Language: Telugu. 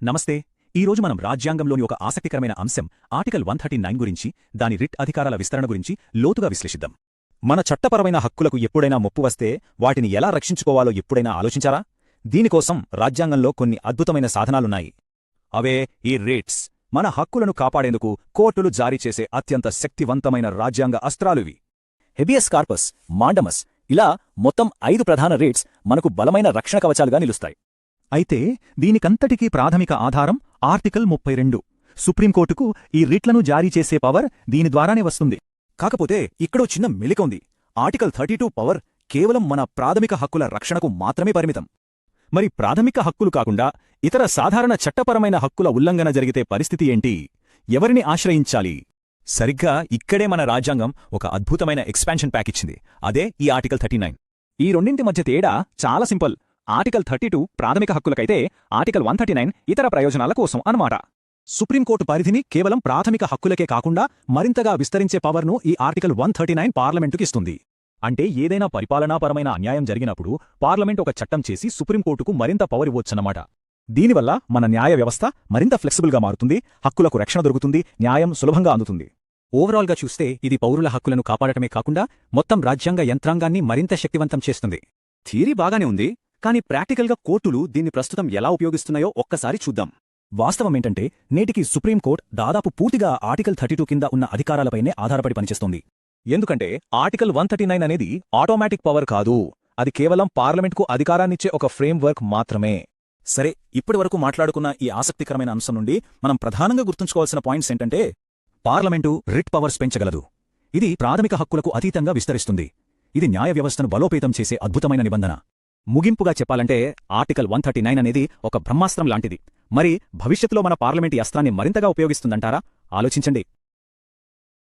నమస్తే. ఈరోజు మనం రాజ్యాంగంలోని ఒక ఆసక్తికరమైన అంశం ఆర్టికల్ 139 గురించి, దాని రిట్ అధికారాల విస్తరణ గురించి లోతుగా విశ్లేషిద్దాం. మన చట్టపరమైన హక్కులకు ఎప్పుడైనా ముప్పు వస్తే వాటిని ఎలా రక్షించుకోవాలో ఎప్పుడైనా ఆలోచించారా? దీనికోసం రాజ్యాంగంలో కొన్ని అద్భుతమైన సాధనాలున్నాయి. అవే ఈ రిట్స్. మన హక్కులను కాపాడేందుకు కోర్టులు జారీ చేసే అత్యంత శక్తివంతమైన రాజ్యాంగ అస్త్రాలువి. హెబియస్ కార్పస్, మాండమస్, ఇలా మొత్తం 5 ప్రధాన రిట్స్ మనకు బలమైన రక్షణ కవచాలుగా నిలుస్తాయి. అయితే దీనికంతటికీ ప్రాథమిక ఆధారం ఆర్టికల్ 32. సుప్రీంకోర్టుకు ఈ రిట్లను జారీ చేసే పవర్ దీని ద్వారానే వస్తుంది. కాకపోతే ఇక్కడో చిన్న మెలిక ఉంది. ఆర్టికల్ 32 పవర్ కేవలం మన ప్రాథమిక హక్కుల రక్షణకు మాత్రమే పరిమితం. మరి ప్రాథమిక హక్కులు కాకుండా ఇతర సాధారణ చట్టపరమైన హక్కుల ఉల్లంఘన జరిగితే పరిస్థితి ఏంటి? ఎవరిని ఆశ్రయించాలి? సరిగ్గా ఇక్కడే మన రాజ్యాంగం ఒక అద్భుతమైన ఎక్స్పాన్షన్ ప్యాక్ ఇచ్చింది. అదే ఈ ఆర్టికల్ 39. ఈ రెండింటి మధ్య తేడా చాలా సింపుల్. ఆర్టికల్ 32 ప్రాథమిక హక్కులకైతే ఆర్టికల్ 139 ఇతర ప్రయోజనాల కోసం అన్నమాట. సుప్రీంకోర్టు పరిధిని కేవలం ప్రాథమిక హక్కులకే కాకుండా మరింతగా విస్తరించే పవర్ను ఈ ఆర్టికల్ 139 పార్లమెంటుకిస్తుంది. అంటే ఏదైనా పరిపాలనాపరమైన అన్యాయం జరిగినప్పుడు పార్లమెంట్ ఒక చట్టం చేసి సుప్రీంకోర్టుకు మరింత పవర్ ఇవ్వొచ్చన్నమాట. దీనివల్ల మన న్యాయ వ్యవస్థ మరింత ఫ్లెక్సిబుల్గా మారుతుంది, హక్కులకు రక్షణ దొరుకుతుంది, న్యాయం సులభంగా అందుతుంది. ఓవరాల్గా చూస్తే ఇది పౌరుల హక్కులను కాపాడటమే కాకుండా మొత్తం రాజ్యాంగ యంత్రాంగాన్ని మరింత శక్తివంతం చేస్తుంది. థియరీ బాగానే ఉంది, కానీ ప్రాక్టికల్గా కోర్టులు దీన్ని ప్రస్తుతం ఎలా ఉపయోగిస్తున్నాయో ఒక్కసారి చూద్దాం. వాస్తవమేంటంటే నేటికి సుప్రీంకోర్టు దాదాపు పూర్తిగా ఆర్టికల్ 32 కింద ఉన్న అధికారాలపైనే ఆధారపడి పనిచేస్తోంది. ఎందుకంటే ఆర్టికల్ 139 అనేది ఆటోమేటిక్ పవర్ కాదు, అది కేవలం పార్లమెంట్కు అధికారాన్నిచ్చే ఒక ఫ్రేమ్వర్క్ మాత్రమే. సరే, ఇప్పటివరకు మాట్లాడుకున్న ఈ ఆసక్తికరమైన అంశం నుండి మనం ప్రధానంగా గుర్తుంచుకోవాల్సిన పాయింట్స్ ఏంటంటే, పార్లమెంటు రిట్ పవర్స్ పెంచగలదు. ఇది ప్రాథమిక హక్కులకు అతీతంగా విస్తరిస్తుంది. ఇది న్యాయ వ్యవస్థను బలోపేతం చేసే అద్భుతమైన నిబంధన. ముగింపుగా చెప్పాలంటే ఆర్టికల్ 139 అనేది ఒక బ్రహ్మాస్త్రం లాంటిది. మరి భవిష్యత్తులో మన పార్లమెంటు ఈ అస్త్రాన్ని మరింతగా ఉపయోగిస్తుందంటారా? ఆలోచించండి.